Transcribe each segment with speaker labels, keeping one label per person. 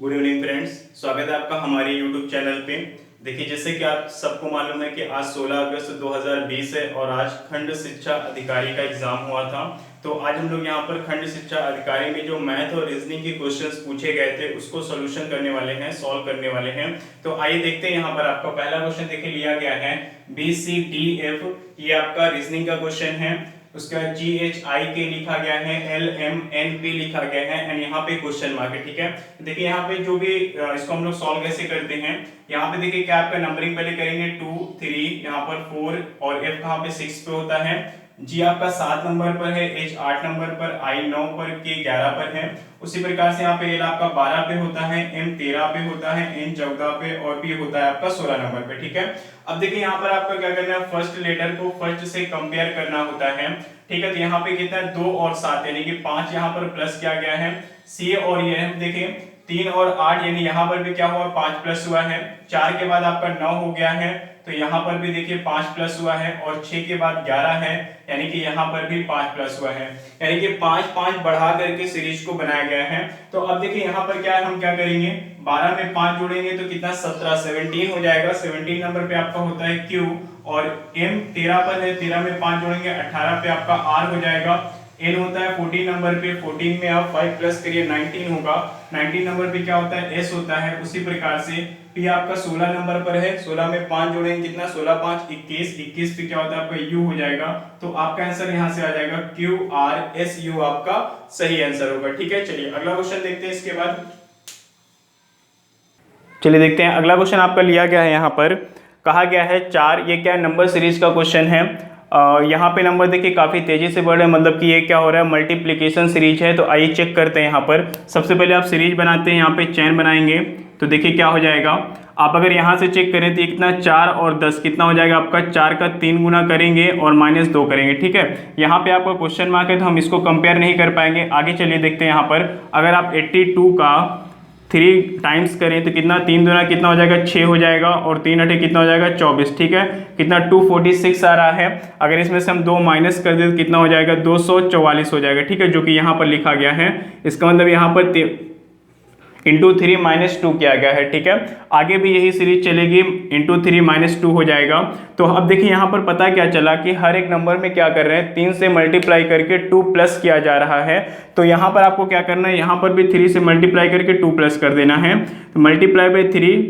Speaker 1: Good evening friends, स्वागत है आपका हमारे यूट्यूब चैनल पे। देखिए, जैसे कि आप सबको मालूम है कि आज 16 अगस्त 2020 है और आज खंड शिक्षा अधिकारी का एग्जाम हुआ था। तो आज हम लोग यहाँ पर खंड शिक्षा अधिकारी में जो मैथ और रीजनिंग के क्वेश्चंस पूछे गए थे उसको सोल्यूशन करने वाले हैं, सॉल्व करने वाले हैं। तो आइए देखते हैं। यहाँ पर आपका पहला क्वेश्चन देखिए लिया गया है BCDF, ये आपका रीजनिंग का क्वेश्चन है। उसका GHIK लिखा गया है, LMNP लिखा गया है एंड यहाँ पे क्वेश्चन मार्क है। ठीक है, देखिए यहाँ पे जो भी इसको हम लोग सॉल्व कैसे करते हैं। यहाँ पे देखिए क्या आपका नंबरिंग पहले करेंगे 2 3, यहाँ पर 4 और F कहाँ पे 6 पे होता है। G आपका 7 नंबर पर है, H 8 नंबर पर, I 9 पर, K 11 पर है। उसी प्रकार से यहाँ पे L आपका 12 पे होता है, M 13 पे होता है, N 14 पे और P होता है आपका 16 नंबर पे। ठीक है, अब देखिए यहाँ पर आपका क्या करना है, फर्स्ट लेटर को फर्स्ट से कंपेयर करना होता है। ठीक है, तो यहाँ पे कितना है 2 और 7 यानी कि 5 यहाँ पर प्लस किया गया है। C और ये देखिए 3 और 8 यानी यहाँ पर भी क्या हुआ 5 प्लस हुआ है। 4 के बाद आपका 9 हो गया है, तो यहाँ पर भी देखिए 5 प्लस हुआ है और 6 के बाद 11 है यानी कि यहाँ पर भी 5 प्लस हुआ है, यानी कि 5 5 बढ़ा करके सीरीज को बनाया गया है। तो अब देखिए यहाँ पर क्या है, हम क्या करेंगे 12 में 5 जोड़ेंगे तो कितना 17 हो जाएगा। 17 नंबर पे आपका होता है Q और M 13 पर है, 13 में 5 जोड़ेंगे 18 पे आपका R हो जाएगा। N होता है 14 नंबर पे, 14 में आप 5 प्लस करिए 19 होगा। 19 नंबर पे क्या होता है S होता है। उसी प्रकार से P आपका 16 नंबर पर है, 16 में 5 जोड़ेंगे कितना 16 5 21, 21 पे क्या होता है आपका U हो जाएगा। तो आपका आंसर यहाँ से आ जाएगा QRSU आपका सही आंसर होगा। ठीक है, चलिए अगला क्वेश्चन देखते हैं। इसके बाद चलिए देखते हैं अगला क्वेश्चन आपका लिया गया है। यहाँ पर कहा गया है 4, ये क्या नंबर सीरीज का क्वेश्चन है। यहाँ पे नंबर देखिए काफ़ी तेज़ी से बढ़ रहे हैं, मतलब कि ये क्या हो रहा है मल्टीप्लिकेशन सीरीज है। तो आइए चेक करते हैं। यहाँ पर सबसे पहले आप सीरीज बनाते हैं, यहाँ पे चैन बनाएंगे तो देखिए क्या हो जाएगा। आप अगर यहाँ से चेक करें तो ये कितना 4 और 10 कितना हो जाएगा आपका 4 का 3 गुना करेंगे और -2 करेंगे। ठीक है, यहाँ पे आपका क्वेश्चन मार्क है तो हम इसको कंपेयर नहीं कर पाएंगे। आगे चलिए देखते हैं। यहाँ पर अगर आप 82 का 3 टाइम्स करें तो कितना 3 दूना कितना हो जाएगा 6 हो जाएगा और 3 अठे कितना हो जाएगा 24। ठीक है, कितना 246 आ रहा है। अगर इसमें से हम 2 माइनस कर दें तो कितना हो जाएगा 244 हो जाएगा। ठीक है, जो कि यहाँ पर लिखा गया है। इसका मतलब यहाँ पर इंटू 3 -2 किया गया है। ठीक है, आगे भी यही सीरीज चलेगी, इंटू 3 -2 हो जाएगा। तो अब देखिए यहाँ पर पता क्या चला कि हर एक नंबर में क्या कर रहे हैं 3 से मल्टीप्लाई करके 2 प्लस किया जा रहा है। तो यहाँ पर आपको क्या करना है, यहाँ पर भी 3 से मल्टीप्लाई करके 2 प्लस कर देना है। तो मल्टीप्लाई बाई 3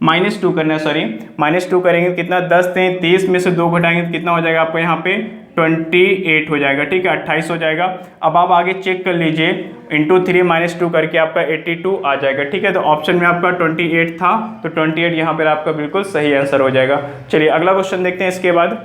Speaker 1: -2 करना है, सॉरी -2 करेंगे कितना 10 से 30 में से 2 घटाएंगे तो कितना हो जाएगा आपको यहाँ पे 28 हो जाएगा। ठीक है, 28 हो जाएगा। अब आप आगे चेक कर लीजिए, इंटू 3 -2 करके आपका 82 आ जाएगा। ठीक है, तो ऑप्शन में आपका 28 था, तो 28 यहाँ पर आपका बिल्कुल सही आंसर हो जाएगा। चलिए अगला क्वेश्चन देखते हैं। इसके बाद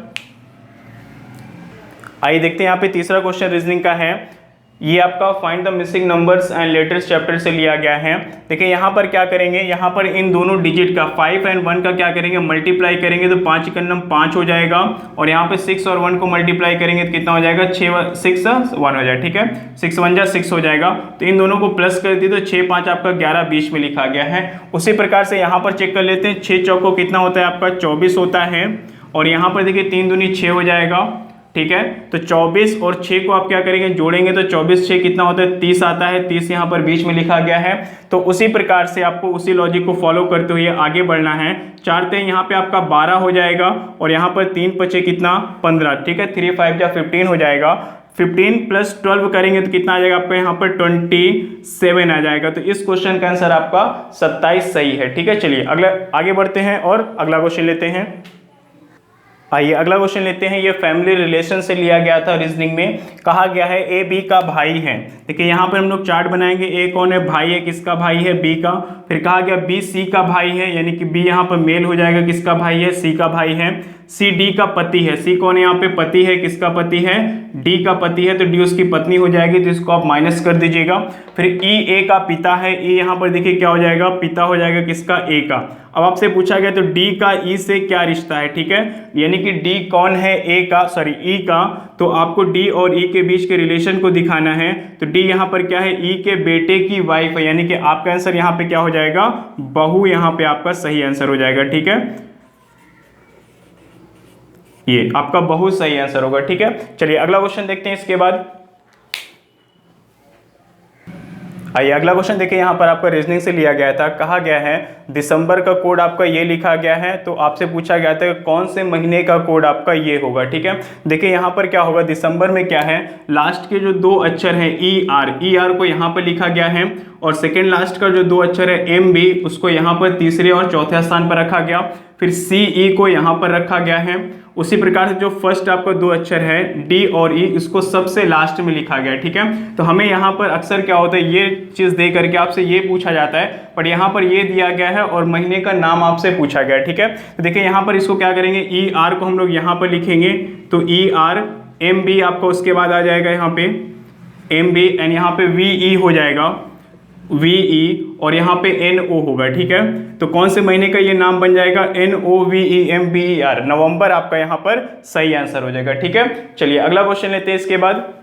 Speaker 1: आइए देखते हैं। यहाँ पे तीसरा क्वेश्चन रीजनिंग का है। ये आपका find the missing numbers and letters chapter से लिया गया है। देखिए यहाँ पर क्या करेंगे, यहाँ पर इन दोनों डिजिट का 5 और 1 का क्या करेंगे मल्टीप्लाई करेंगे तो 5 का नंबर 5 हो जाएगा और यहाँ पे 6 और 1 को मल्टीप्लाई करेंगे तो कितना हो जाएगा 6 6 1 हो जाएगा। ठीक है, 6 1 6 हो जाएगा। तो इन दोनों को प्लस कर दी तो 6 5 आपका 11 बीच में लिखा गया है। उसी प्रकार से यहाँ पर चेक कर लेते हैं। 6 चौको कितना होता है आपका 24 होता है और यहाँ पर देखिए 3 दूनी 6 हो जाएगा। ठीक है, तो 24 और 6 को आप क्या करेंगे जोड़ेंगे तो 24 6 कितना होता है 30 आता है। 30 यहाँ पर बीच में लिखा गया है। तो उसी प्रकार से आपको उसी लॉजिक को फॉलो करते हुए आगे बढ़ना है। 4 3 यहाँ पे आपका 12 हो जाएगा और यहाँ पर 3 5 कितना 15। ठीक है, 3 5 या 15 हो जाएगा। 15 + 12 करेंगे तो कितना आ जाएगा आपका यहाँ पर 27 आ जाएगा। तो इस क्वेश्चन का आंसर आपका 27 सही है। ठीक है, चलिए अगला आगे बढ़ते हैं और अगला क्वेश्चन लेते हैं। आइए अगला क्वेश्चन लेते हैं। ये फैमिली रिलेशन से लिया गया था। रीजनिंग में कहा गया है ए बी का भाई है। देखिए यहाँ पर हम लोग चार्ट बनाएंगे। ए कौन है भाई है, किसका भाई है बी का। फिर कहा गया बी सी का भाई है, यानी कि बी यहाँ पर मेल हो जाएगा, किसका भाई है सी का भाई है। सी डी का पति है। सी कौन है यहाँ पे पति है, किसका पति है डी का पति है, तो डी उसकी पत्नी हो जाएगी, तो इसको आप माइनस कर दीजिएगा। फिर ई ए का पिता है। ई यहाँ पर देखिए क्या हो जाएगा पिता हो जाएगा, किसका ए का। अब आपसे पूछा गया तो डी का ई से क्या रिश्ता है। ठीक है, यानी कि डी कौन है ए का, सॉरी ई का, तो आपको डी और ई के बीच के रिलेशन को दिखाना है। तो डी यहाँ पर क्या है ई के बेटे की वाइफ है, यानी कि आपका आंसर यहाँ पे क्या हो जाएगा बहू, यहाँ पे आपका सही आंसर हो जाएगा। ठीक है, ये आपका बहुत सही आंसर होगा। ठीक है, चलिए अगला क्वेश्चन देखते हैं। इसके बाद आइए अगला क्वेश्चन देखिए, यहाँ पर आपका रीजनिंग से लिया गया था। कहा गया है दिसंबर का कोड आपका ये लिखा गया है, तो आपसे पूछा गया था कि कौन से महीने का कोड आपका ये होगा। ठीक है, देखिए यहाँ पर क्या होगा, दिसंबर में क्या है, लास्ट के जो दो अक्षर हैं ई आर को यहाँ पर लिखा गया है, और सेकेंड लास्ट का जो दो अक्षर है एम बी उसको यहाँ पर तीसरे और चौथे स्थान पर रखा गया, फिर सी ई को यहाँ पर रखा गया है। उसी प्रकार से जो फर्स्ट आपका दो अक्षर है डी और ई इसको सबसे लास्ट में लिखा गया है। ठीक है, तो हमें यहाँ पर अक्सर क्या होता है, ये चीज़ दे करके आपसे ये पूछा जाता है, पर यहाँ पर ये दिया गया है और महीने का नाम आपसे पूछा गया है। ठीक है, तो देखिए यहाँ पर इसको क्या करेंगे, ई आर को हम लोग यहाँ पर लिखेंगे, तो ई आर, एम बी आपका उसके बाद आ जाएगा यहाँ पे एम बी, एंड यहाँ पे वी ई हो जाएगा VE, और यहाँ पे NO होगा। ठीक है, तो कौन से महीने का ये नाम बन जाएगा, NOVEMBER, नवंबर आपका यहाँ पर सही आंसर हो जाएगा। ठीक है, चलिए अगला क्वेश्चन लेते हैं इसके बाद।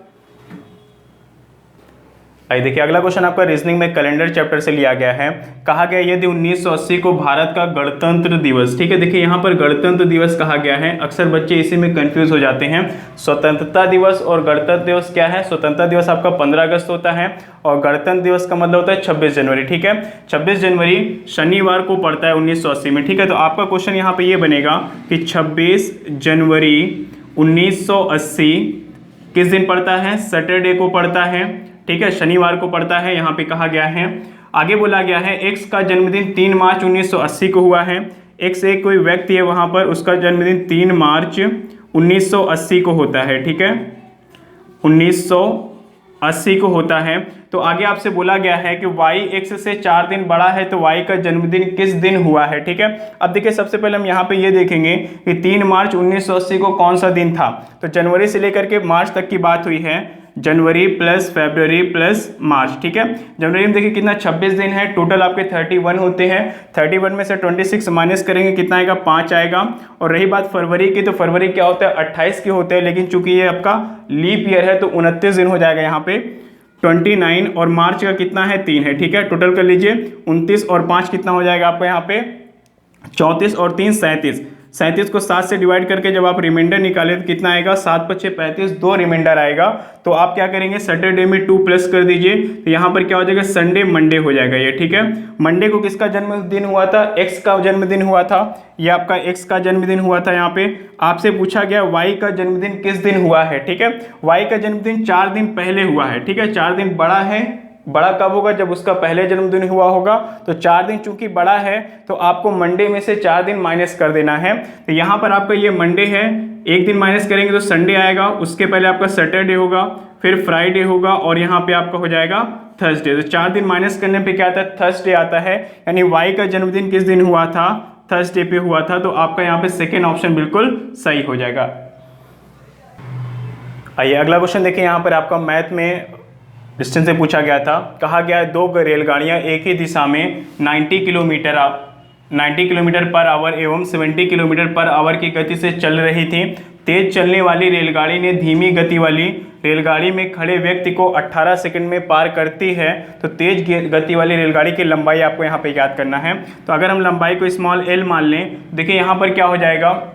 Speaker 1: आइए देखिए अगला क्वेश्चन आपका रीजनिंग में कैलेंडर चैप्टर से लिया गया है। कहा गया यदि 1980 को भारत का गणतंत्र दिवस, ठीक है, देखिए यहाँ पर गणतंत्र दिवस कहा गया है, अक्सर बच्चे इसी में कंफ्यूज हो जाते हैं। स्वतंत्रता दिवस और गणतंत्र दिवस क्या है, स्वतंत्रता दिवस आपका 15 अगस्त होता है और गणतंत्र दिवस का मतलब होता है 26 जनवरी। ठीक है, 26 जनवरी शनिवार को पड़ता है 1980 में। ठीक है, तो आपका क्वेश्चन यहाँ पे ये बनेगा कि 26 जनवरी 1980 किस दिन पड़ता है, सैटरडे को पड़ता है। ठीक है, शनिवार को पड़ता है, यहाँ पे कहा गया है। आगे बोला गया है एक्स का जन्मदिन 3 मार्च 1980 को हुआ है। एक्स एक कोई व्यक्ति है वहाँ पर, उसका जन्मदिन 3 मार्च 1980 को होता है। ठीक है, 1980 को होता है। तो आगे आपसे बोला गया है कि y एक्स से 4 दिन बड़ा है, तो y का जन्मदिन किस दिन हुआ है। ठीक है, अब देखिए सबसे पहले हम यहाँ पे ये देखेंगे कि 3 मार्च 1980 को कौन सा दिन था, तो जनवरी से लेकर के मार्च तक की बात हुई है, जनवरी प्लस फरवरी प्लस मार्च। ठीक है, जनवरी में देखिए कितना 26 दिन है, टोटल आपके 31 होते हैं, 31 में से 26 माइनस करेंगे कितना आएगा, 5 आएगा। और रही बात फरवरी की, तो फरवरी क्या होता है, 28 के होते हैं, लेकिन चूंकि ये आपका लीप ईयर है तो 29 दिन हो जाएगा यहाँ पे 29, और मार्च का कितना है 3 है। ठीक है, टोटल कर लीजिए 29 और 5 कितना हो जाएगा आपका यहाँ पे 34 और 3 37, 37 को 7 से डिवाइड करके जब आप रिमाइंडर निकाले तो कितना आएगा, 7 × 6 = 35, 2 रिमाइंडर आएगा। तो आप क्या करेंगे, सैटरडे में 2 प्लस कर दीजिए, तो यहाँ पर क्या हो जाएगा, संडे मंडे हो जाएगा ये। ठीक है, मंडे को किसका जन्मदिन हुआ था, एक्स का जन्मदिन हुआ था, ये आपका एक्स का जन्मदिन हुआ था। यहाँ पे आपसे पूछा गया वाई का जन्मदिन किस दिन हुआ है। ठीक है, वाई का जन्मदिन 4 दिन पहले हुआ है। ठीक है, 4 दिन बड़ा है, बड़ा कब होगा, जब उसका पहले जन्मदिन हुआ होगा। तो 4 दिन चूंकि बड़ा है तो आपको मंडे में से 4 दिन माइनस कर देना है। तो यहाँ पर आपका ये मंडे है, 1 दिन माइनस करेंगे तो संडे आएगा, उसके पहले आपका सैटरडे होगा, फिर फ्राइडे होगा, और यहाँ पे आपका हो जाएगा थर्सडे। तो 4 दिन माइनस करने पे क्या आता है, थर्सडे आता है, यानी वाई का जन्मदिन किस दिन हुआ था, थर्सडे पे हुआ था। तो आपका यहाँ पे सेकेंड ऑप्शन बिल्कुल सही हो जाएगा। आइए अगला क्वेश्चन देखिए, यहाँ पर आपका मैथ में डिस्टेंस से पूछा गया था। कहा गया है 2 रेलगाड़ियां एक ही दिशा में 90 किलोमीटर पर आवर एवं 70 किलोमीटर पर आवर की गति से चल रही थी। तेज चलने वाली रेलगाड़ी ने धीमी गति वाली रेलगाड़ी में खड़े व्यक्ति को 18 सेकंड में पार करती है। तो तेज गति वाली रेलगाड़ी की लंबाई आपको यहाँ पे याद करना है। तो अगर हम लंबाई को स्मॉल l मान लें, देखिए यहाँ पर क्या हो जाएगा,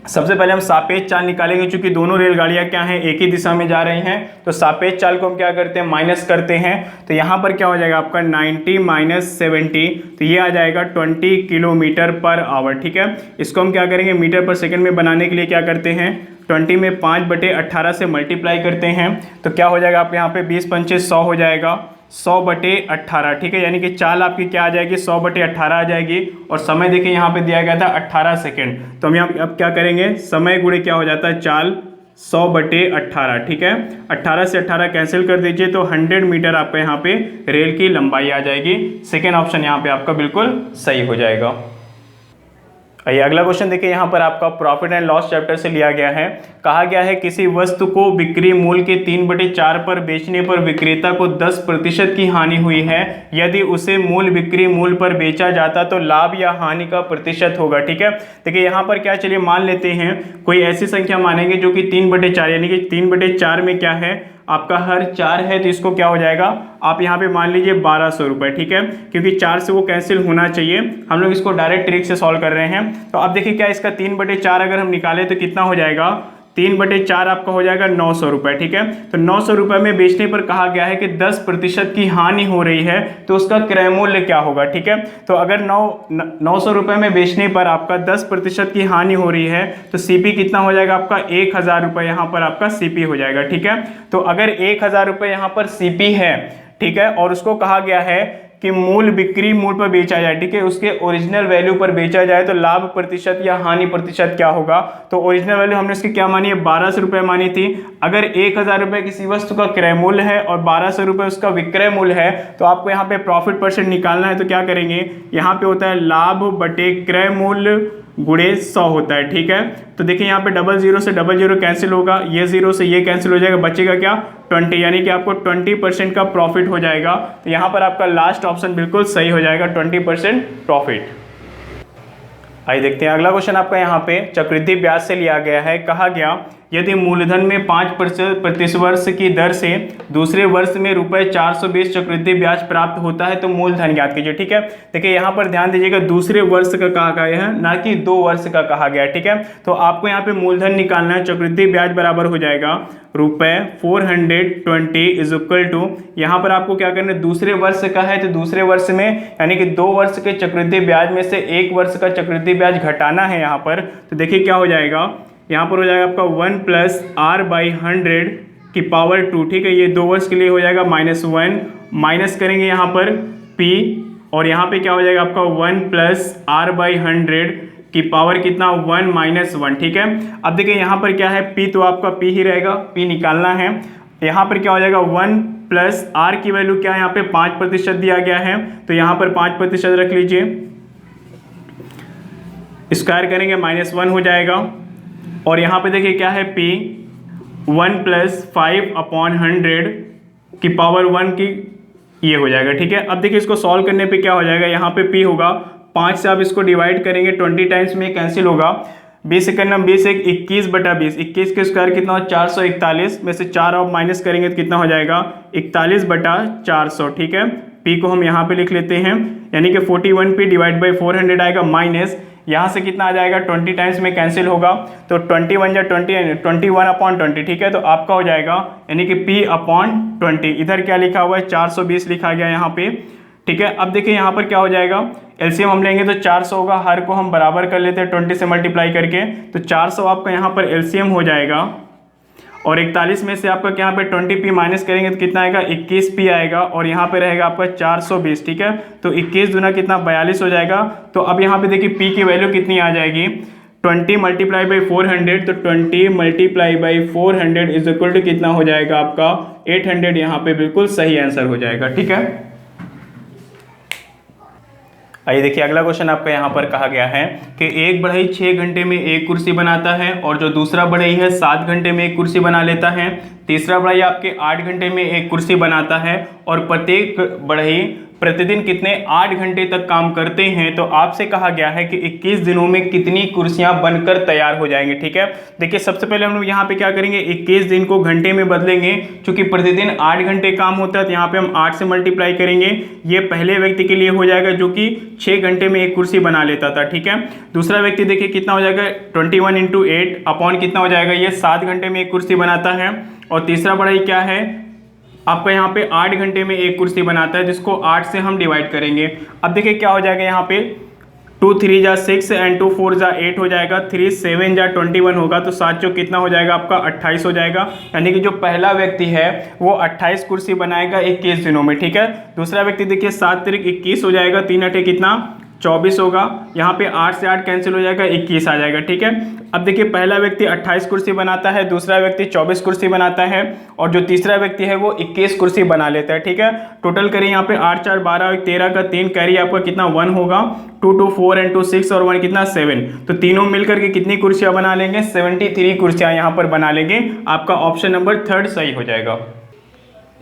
Speaker 1: सबसे पहले हम सापेक्ष चाल निकालेंगे, क्योंकि दोनों रेलगाड़ियां क्या हैं, एक ही दिशा में जा रही हैं। तो सापेक्ष चाल को हम क्या करते हैं, माइनस करते हैं। तो यहाँ पर क्या हो जाएगा आपका 90 - 70, तो ये आ जाएगा 20 किलोमीटर पर आवर। ठीक है, इसको हम क्या करेंगे, मीटर पर सेकंड में बनाने के लिए क्या करते हैं, 20 में 5/18 से मल्टीप्लाई करते हैं। तो क्या हो जाएगा आप यहाँ पे 20 × 5 = 100 हो जाएगा, 100/18। ठीक है, यानी कि चाल आपकी क्या आ जाएगी, 100/18 आ जाएगी। और समय देखिए यहाँ पे दिया गया था 18 सेकेंड, तो हम यहाँ अब क्या करेंगे, समय गुणे क्या हो जाता है चाल, 100/18। ठीक है, 18 से 18 कैंसिल कर दीजिए, तो 100 मीटर आपका यहाँ पे रेल की लंबाई आ जाएगी। सेकेंड ऑप्शन यहाँ पे आपका बिल्कुल सही हो जाएगा। आइए अगला क्वेश्चन देखिए, यहाँ पर आपका प्रॉफिट एंड लॉस चैप्टर से लिया गया है। कहा गया है किसी वस्तु को बिक्री मूल्य के 3/4 पर बेचने पर विक्रेता को 10% की हानि हुई है। यदि उसे मूल बिक्री मूल्य पर बेचा जाता तो लाभ या हानि का प्रतिशत होगा। ठीक है, देखिए यहाँ पर क्या, चलिए मान लेते हैं कोई ऐसी संख्या मानेंगे जो कि 3/4, यानी कि 3/4 में क्या है आपका हर 4 है, तो इसको क्या हो जाएगा, आप यहाँ पे मान लीजिए 1200 रुपये। ठीक है, क्योंकि 4 से वो कैंसिल होना चाहिए, हम लोग इसको डायरेक्ट ट्रिक से सॉल्व कर रहे हैं। तो अब देखिए क्या, इसका 3/4 अगर हम निकालें तो कितना हो जाएगा, 3/4 आपका हो जाएगा 900 रुपये, ठीक है। तो 900 रुपये में बेचने पर कहा गया है कि 10% की हानि हो रही है, तो उसका क्रय मूल्य क्या होगा, ठीक है। तो अगर 900 रुपये में बेचने पर आपका 10% की हानि हो रही है तो सीपी कितना हो जाएगा आपका 1000 रुपये, यहाँ पर आपका सीपी हो जाएगा, ठीक है। तो अगर 1000 रुपये यहाँ पर सीपी है, ठीक है, और उसको कहा गया है कि मूल बिक्री मूल्य पर बेचा जाए, ठीक है, उसके ओरिजिनल वैल्यू पर बेचा जाए, तो लाभ प्रतिशत या हानि प्रतिशत क्या होगा। तो ओरिजिनल वैल्यू हमने उसकी क्या मानी है, 1200 रुपये मानी थी। अगर 1000 रुपये किसी वस्तु का क्रय मूल्य है और 1200 रुपये उसका विक्रय मूल्य है, तो आपको यहाँ पे प्रॉफिट परसेंट निकालना है। तो क्या करेंगे, यहाँ पे होता है लाभ बटे क्रय मूल्य गुणे 100 होता है, ठीक है। तो देखिए यहाँ पे 00 से 00 कैंसिल होगा, ये 0 से ये कैंसिल हो जाएगा, बचेगा क्या 20, यानी कि आपको 20% का प्रॉफिट हो जाएगा। तो यहाँ पर आपका लास्ट ऑप्शन बिल्कुल सही हो जाएगा, 20% प्रॉफिट। आइए देखते हैं अगला क्वेश्चन आपका यहाँ पे चक्रवृद्धि ब्याज से लिया गया है। कहा गया यदि मूलधन में 5% प्रतिवर्ष की दर से दूसरे वर्ष में ₹420 चक्रवृद्धि ब्याज प्राप्त होता है तो मूलधन ज्ञात कीजिए, ठीक है। देखिए यहाँ पर ध्यान दीजिएगा, दूसरे वर्ष का कहा गया है, ना कि 2 वर्ष का कहा गया है, ठीक है। तो आपको यहाँ पे मूलधन निकालना है, चक्रवृद्धि ब्याज बराबर हो जाएगा ₹420 इज इक्वल टू, यहाँ पर आपको क्या करना है, दूसरे वर्ष का है तो दूसरे वर्ष में यानी कि 2 वर्ष के चक्रवृद्धि ब्याज में से 1 वर्ष का चक्रवृद्धि ब्याज घटाना है यहाँ पर। तो देखिए क्या हो जाएगा, यहाँ पर हो जाएगा आपका 1 + r/100 की पावर 2, ठीक है। ये 2 वर्ष के लिए हो जाएगा -1, माइनस करेंगे यहाँ पर p, और यहाँ पे क्या हो जाएगा आपका 1 + r/100 की पावर कितना 1 - 1, ठीक है। अब देखिए यहाँ पर क्या है, p तो आपका p ही रहेगा, p निकालना है। यहाँ पर क्या हो जाएगा 1 + r की वैल्यू क्या है, यहाँ पे 5% दिया गया है, तो यहाँ पर 5% रख लीजिए, स्क्वायर करेंगे -1 हो जाएगा। और यहाँ पे देखिए क्या है p 1 + 5/100 की पावर 1 की ये हो जाएगा, ठीक है। अब देखिए इसको सॉल्व करने पे क्या हो जाएगा, यहाँ पे p होगा 5 से आप इसको डिवाइड करेंगे, 20 टाइम्स में कैंसिल होगा, 20 से करना 20 1 21/20, 21 के स्क्वायर कितना हो 441 में से 4 आप माइनस करेंगे तो कितना हो जाएगा 41/400, ठीक है। p को हम यहाँ पे लिख लेते हैं, यानी कि 41p डिवाइड बाई 400 आएगा, माइनस यहाँ से कितना आ जाएगा 20 टाइम्स में कैंसिल होगा, तो 21 या 20 21/20, ठीक है। तो आपका हो जाएगा यानी कि p/20, इधर क्या लिखा हुआ है 420 लिखा गया यहाँ पे, ठीक है। अब देखिए यहाँ पर क्या हो जाएगा, एलसीएम हम लेंगे तो 400 होगा, हर को हम बराबर कर लेते हैं 20 से मल्टीप्लाई करके, तो 400 आपका यहाँ पर एलसीएम हो जाएगा। और 41 में से आपका यहाँ पे 20p माइनस करेंगे तो कितना आएगा 21p आएगा, और यहाँ पे रहेगा आपका 420, ठीक है। तो 21 दूना कितना 42 हो जाएगा। तो अब यहाँ पे देखिए p की वैल्यू कितनी आ जाएगी, 20 × 400, तो 20 × 400 इज इक्वल टू कितना हो जाएगा आपका 800, यहाँ पे बिल्कुल सही आंसर हो जाएगा, ठीक है। आइए देखिए अगला क्वेश्चन आपका यहाँ पर कहा गया है कि एक बढ़ई 6 घंटे में एक कुर्सी बनाता है और जो दूसरा बढ़ई है 7 घंटे में एक कुर्सी बना लेता है, तीसरा बढ़ई आपके 8 घंटे में एक कुर्सी बनाता है, और प्रत्येक बढ़ई प्रतिदिन कितने 8 घंटे तक काम करते हैं, तो आपसे कहा गया है कि 21 दिनों में कितनी कुर्सियां बनकर तैयार हो जाएंगे, ठीक है। देखिए सबसे पहले हम लोग यहाँ पे क्या करेंगे, 21 दिन को घंटे में बदलेंगे, क्योंकि प्रतिदिन 8 घंटे काम होता है, तो यहाँ पे हम 8 से मल्टीप्लाई करेंगे, ये पहले व्यक्ति के लिए हो जाएगा जो कि 6 घंटे में एक कुर्सी बना लेता था, ठीक है। दूसरा व्यक्ति देखिए कितना हो जाएगा 21 × 8 अपॉन कितना हो जाएगा, ये 7 घंटे में एक कुर्सी बनाता है। और तीसरा बढ़ई क्या है आपका यहाँ पे 8 घंटे में एक कुर्सी बनाता है, जिसको 8 से हम डिवाइड करेंगे। अब देखिए क्या हो जाएगा, यहाँ पे 2 3 जा 6 एंड 2 4 जा 8 हो जाएगा, 3 7 जा 21 होगा, तो 7 चौक कितना हो जाएगा आपका 28 हो जाएगा। यानी कि जो पहला व्यक्ति है वो 28 कुर्सी बनाएगा 21 दिनों में, ठीक है। दूसरा व्यक्ति देखिए 7 तारीख 21 हो जाएगा, 3 8 कितना 24 होगा, यहाँ पे 8 से 8 कैंसिल हो जाएगा, 21 आ जाएगा, ठीक है। अब देखिए पहला व्यक्ति 28 कुर्सी बनाता है, दूसरा व्यक्ति 24 कुर्सी बनाता है, और जो तीसरा व्यक्ति है वो 21 कुर्सी बना लेता है, ठीक है। टोटल करें यहाँ पे 8 4 12 13 का 3 कैरी आपका कितना 1 होगा, 2 2 4 एंड 2 6 और 1 कितना 7, तो तीनों मिलकर के कितनी कुर्सियाँ बना लेंगे 73 कुर्सियाँ यहाँ पर बना लेंगे। आपका ऑप्शन नंबर 3 सही हो जाएगा।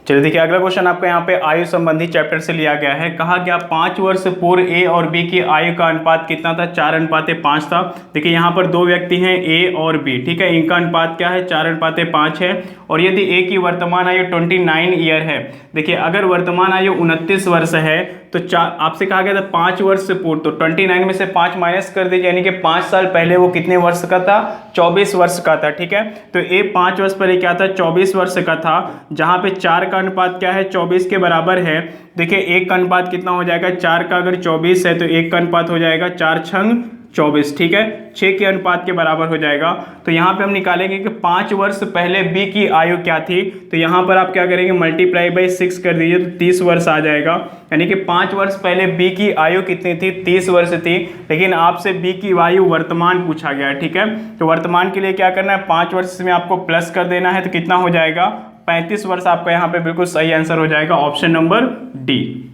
Speaker 1: चलिए देखिए अगला क्वेश्चन आपका यहाँ पे आयु संबंधी चैप्टर से लिया गया है। कहा गया 5 वर्ष पूर्व ए और बी की आयु का अनुपात कितना था? 4:5 था। देखिए यहाँ पर दो व्यक्ति हैं ए और बी, ठीक है, इनका अनुपात क्या है? 4:5 है। और यदि ए की वर्तमान आयु 29 ईयर है, देखिए अगर वर्तमान आयु 29 वर्ष है तो आपसे कहा गया था 5 वर्ष से पूर्व, तो 29 में से 5 माइनस कर दीजिए, यानी कि 5 साल पहले वो कितने वर्ष का था? 24 वर्ष का था, ठीक है। तो ए 5 वर्ष पहले क्या था? 24 वर्ष का था, जहां पे 4 का अनुपात क्या है? 24 के बराबर है। देखिए 1 का अनुपात कितना हो जाएगा? 4 का अगर 24 है तो 1 का अनुपात हो जाएगा 4 छंग 24, ठीक है, 6 के अनुपात के बराबर हो जाएगा। तो यहाँ पे हम निकालेंगे कि 5 वर्ष पहले बी की आयु क्या थी, तो यहाँ पर आप क्या करेंगे? मल्टीप्लाई बाई 6 कर दीजिए तो 30 वर्ष आ जाएगा। यानी कि 5 वर्ष पहले बी की आयु कितनी थी? 30 वर्ष थी। लेकिन आपसे बी की आयु वर्तमान पूछा गया है, ठीक है। तो वर्तमान के लिए क्या करना है? 5 वर्ष में आपको प्लस कर देना है, तो कितना हो जाएगा? 35 वर्ष आपका यहाँ पे बिल्कुल सही आंसर हो जाएगा, ऑप्शन नंबर डी।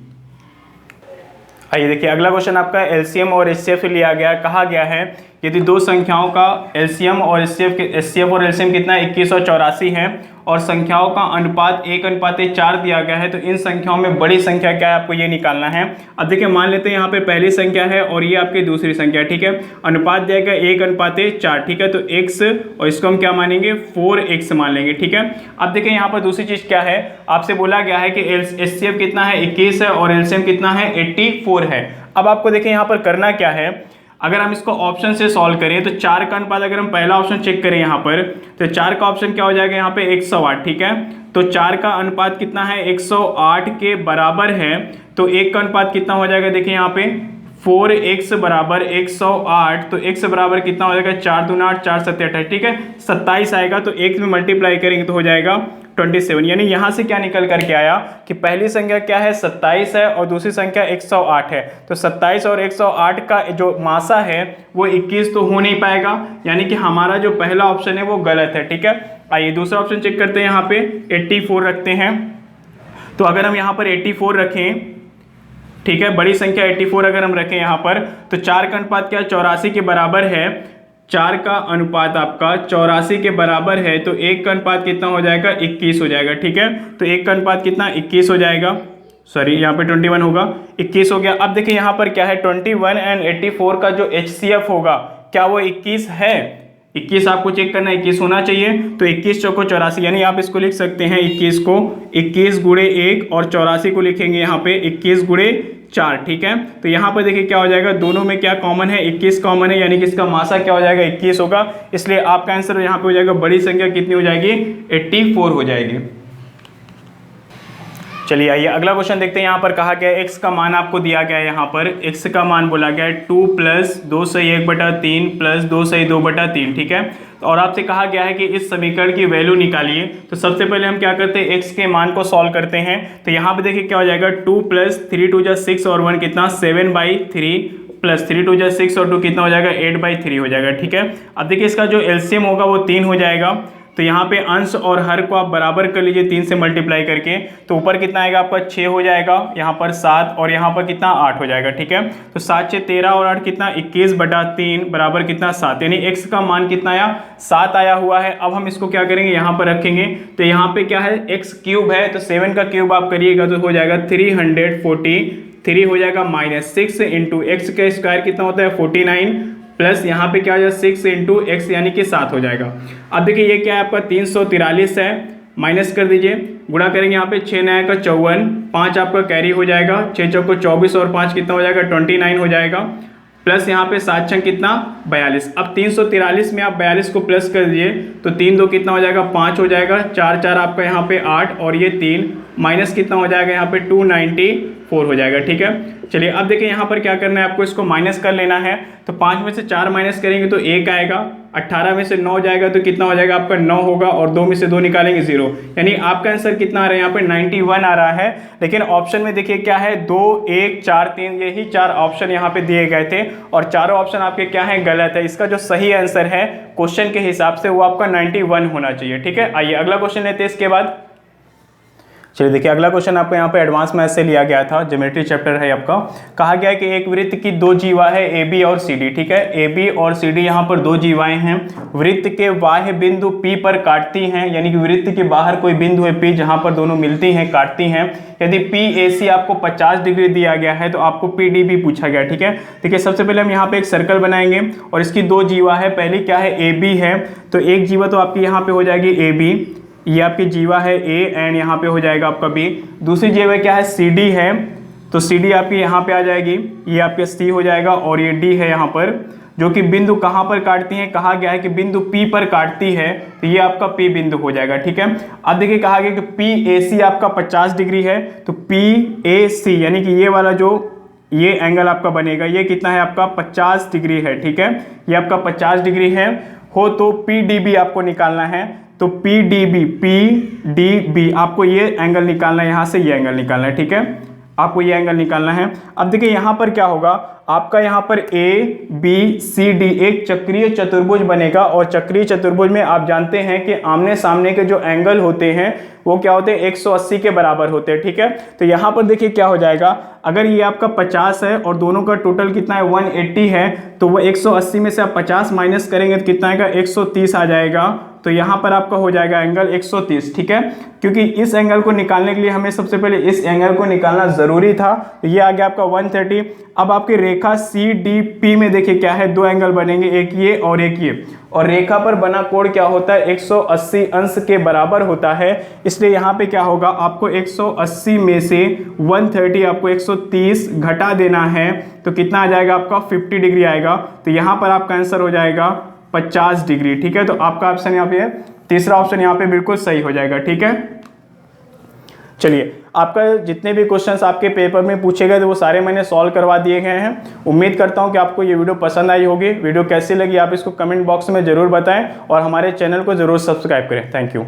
Speaker 1: आइए देखिए अगला क्वेश्चन आपका एलसीएम और एचसीएफ लिया गया। कहा गया है यदि दो संख्याओं का एलसीएम और एचसीएफ और एलसीएम कितना 21 और 84 है और संख्याओं का अनुपात 1:4 दिया गया है, तो इन संख्याओं में बड़ी संख्या क्या है? आपको ये निकालना है। अब देखिए मान लेते हैं यहाँ पे पहली संख्या है और ये आपकी दूसरी संख्या, ठीक है। अनुपात दिया गया 1:4, ठीक है। तो x और इसको हम क्या मानेंगे? 4x मान लेंगे, ठीक है। अब देखिए यहाँ पर दूसरी चीज क्या है, आपसे बोला गया है कि एचसीएफ कितना है? 21 है और एलसीएम कितना है? 84 है। अब आपको देखिए यहाँ पर करना क्या है, अगर हम इसको ऑप्शन से सॉल्व करें तो 4 का अनुपात, अगर हम पहला ऑप्शन चेक करें यहाँ पर, तो 4 का ऑप्शन क्या हो जाएगा? यहाँ पे 108, ठीक है। तो 4 का अनुपात कितना है? 108 के बराबर है। तो 1 का अनुपात कितना हो जाएगा? देखिए यहाँ पे 4x बराबर 108, तो x बराबर कितना हो जाएगा? 4 दूना 8, 4 7 28, ठीक है, 27 आएगा। तो 1 में मल्टीप्लाई करेंगे तो हो जाएगा 27। यानी यहाँ से क्या निकल करके आया कि पहली संख्या क्या है? 27 है और दूसरी संख्या 108 है। तो 27 और 108 का जो मासा है वो 21 तो हो नहीं पाएगा, यानी कि हमारा जो पहला ऑप्शन है वो गलत है, ठीक है। आइए दूसरा ऑप्शन चेक करते हैं। यहाँ पे 84 रखते हैं। तो अगर हम यहाँ पर 84 रखें, ठीक है, बड़ी संख्या 84 अगर हम रखें यहाँ पर, तो 4 का अनुपात क्या? 84 के बराबर है। 4 का अनुपात आपका 84 के बराबर है, तो 1 का अनुपात कितना हो जाएगा? 21 हो जाएगा, ठीक है। तो 1 का अनुपात कितना? 21 हो जाएगा, सॉरी यहाँ पे 21 होगा, 21 हो गया। अब देखिए यहाँ पर क्या है? 21 एंड 84 का जो HCF होगा क्या वो 21 है? 21 आपको चेक करना है, 21 होना चाहिए। तो 21 चौको 84, यानी आप इसको लिख सकते हैं 21 को 21 गुणे 1 और 84 को लिखेंगे यहाँ पे 21 गुणे 4, ठीक है। तो यहाँ पर देखिए क्या हो जाएगा? दोनों में क्या कॉमन है? 21 कॉमन है, यानी कि इसका मासा क्या हो जाएगा? 21 होगा। इसलिए आपका आंसर यहाँ पे हो जाएगा, बड़ी संख्या कितनी हो जाएगी? 84 हो जाएगी। चलिए आइए अगला क्वेश्चन देखते हैं। यहाँ पर कहा गया x का मान आपको दिया गया है। यहाँ पर x का मान बोला गया है 2 + 2/1/3 + 2/2/3, ठीक है। और आपसे कहा गया है कि इस समीकरण की वैल्यू निकालिए। तो सबसे पहले हम क्या करते हैं? x के मान को सॉल्व करते हैं। तो यहाँ पे देखिए क्या हो जाएगा? 2 + 3 2 = 6 और 1 कितना? 7/3 + 3 2 = 6 और 2 कितना हो जाएगा? 8/3 हो जाएगा, ठीक है। अब देखिए इसका जो एलसीएम होगा वो 3 हो जाएगा। तो यहाँ पे अंश और हर को आप बराबर कर लीजिए 3 से मल्टीप्लाई करके, तो ऊपर कितना आएगा आपका? 6 हो जाएगा, यहाँ पर 7 और यहाँ पर कितना? 8 हो जाएगा, ठीक है। तो 7 6 13 और 8 कितना? 21/3 बराबर कितना? 7, यानी x का मान कितना आया? 7 आया हुआ है। अब हम इसको क्या करेंगे? यहाँ पर रखेंगे। तो यहाँ पे क्या है? x³ है, तो 7 का क्यूब आप करिएगा तो हो जाएगा 343 हो जाएगा, -6 इंटू x का स्क्वायर कितना होता है? 49 प्लस यहाँ पे क्या हो जाएगा? 6 इंटू x यानी कि 7 हो जाएगा। अब देखिए ये क्या है आपका? 343 है, माइनस कर दीजिए, गुणा करेंगे यहाँ पे 6 9 का 54, 5 आपका कैरी हो जाएगा, 6 चौको 24 और 5 कितना हो जाएगा? 29 हो जाएगा, प्लस यहाँ पे 7 छंग कितना? 42। अब 343 में आप 42 को प्लस कर दीजिए तो 3 2 कितना हो जाएगा? 5 हो जाएगा, 4 4 आपका यहाँ पे 8 और ये 3 माइनस कितना हो जाएगा? यहाँ पे 294 हो जाएगा, ठीक है। चलिए अब देखिए यहाँ पर क्या करना है आपको? इसको माइनस कर लेना है। तो 5 में से 4 माइनस करेंगे तो 1 आएगा, 18 में से 9 जाएगा तो कितना हो जाएगा आपका? 9 होगा, और 2 में से 2 निकालेंगे 0, यानी आपका आंसर कितना आ रहा है? यहाँ पे 91 आ रहा है। लेकिन ऑप्शन में देखिए क्या है? 2 1 4 3, यही 4 ऑप्शन यहाँ पे दिए गए थे और चारों ऑप्शन आपके क्या है? गलत है। इसका जो सही आंसर है क्वेश्चन के हिसाब से वो आपका 91 होना चाहिए, ठीक है। आइए अगला क्वेश्चन लेते हैं इसके बाद। चलिए देखिए, अगला क्वेश्चन आपको यहाँ पे एडवांस मैथ से लिया गया था, ज्योमेट्री चैप्टर है आपका। कहा गया है कि एक वृत्त की दो जीवा है ए बी और सी डी, ठीक है। ए बी और सी डी यहाँ पर दो जीवाएं हैं, वृत्त के बाह्य बिंदु P पर काटती हैं, यानी कि वृत्त के बाहर कोई बिंदु है P जहाँ पर दोनों मिलती हैं, काटती हैं। यदि PAC आपको 50 डिग्री दिया गया है तो आपको PDB पूछा गया, ठीक है। देखिए सबसे पहले हम यहाँ पे एक सर्कल बनाएंगे और इसकी दो जीवा है, पहली क्या है AB है, तो एक जीवा तो आपकी यहाँ पे हो जाएगी AB, ये आपकी जीवा है A एंड यहाँ पे हो जाएगा आपका B। दूसरी जीवा क्या है CD है, तो CD आपकी यहाँ पे आ जाएगी, ये आपके C हो जाएगा, और ये D है यहाँ पर, जो कि बिंदु कहाँ पर काटती है, कहा गया है कि बिंदु P पर काटती है, तो ये आपका P बिंदु हो जाएगा, ठीक है। अब देखिए कहा गया कि PAC आपका 50 डिग्री है, तो PAC यानी कि ये वाला जो ये एंगल आपका बनेगा, ये कितना है आपका 50 डिग्री है, ठीक है। ये आपका 50 डिग्री है हो, तो PDB आपको निकालना है, तो PDB आपको ये एंगल निकालना है, यहाँ से ये एंगल निकालना है, ठीक है, आपको ये एंगल निकालना है। अब देखिए यहाँ पर क्या होगा, आपका यहाँ पर ABCD एक चक्रीय चतुर्भुज बनेगा, और चक्रीय चतुर्भुज में आप जानते हैं कि आमने सामने के जो एंगल होते हैं वो क्या होते हैं, 180 के बराबर होते हैं, ठीक है। तो यहाँ पर देखिए क्या हो जाएगा, अगर ये आपका 50 है और दोनों का टोटल कितना है 180 है, तो वो 180 में से आप 50 माइनस करेंगे तो कितना आएगा 130 आ जाएगा, तो यहाँ पर आपका हो जाएगा एंगल 130, ठीक है। क्योंकि इस एंगल को निकालने के लिए हमें सबसे पहले इस एंगल को निकालना जरूरी था, तो ये आ गया आपका 130। अब आपकी रेखा CDP में देखिए क्या है, दो एंगल बनेंगे, एक ये और एक ये, और रेखा पर बना कोण क्या होता है 180 अंश के बराबर होता है, इसलिए यहाँ पे क्या होगा, आपको 180 में से 130 आपको 130 घटा देना है, तो कितना आ जाएगा आपका 50 डिग्री आएगा, तो यहाँ पर आपका आंसर हो जाएगा 50 डिग्री, ठीक है। तो आपका ऑप्शन यहाँ पे तीसरा ऑप्शन यहाँ पे बिल्कुल सही हो जाएगा, ठीक है। चलिए, आपका जितने भी क्वेश्चंस आपके पेपर में पूछे गए थे वो सारे मैंने सॉल्व करवा दिए गए हैं। उम्मीद करता हूं कि आपको ये वीडियो पसंद आई होगी। वीडियो कैसी लगी आप इसको कमेंट बॉक्स में जरूर बताएं और हमारे चैनल को जरूर सब्सक्राइब करें। Thank you.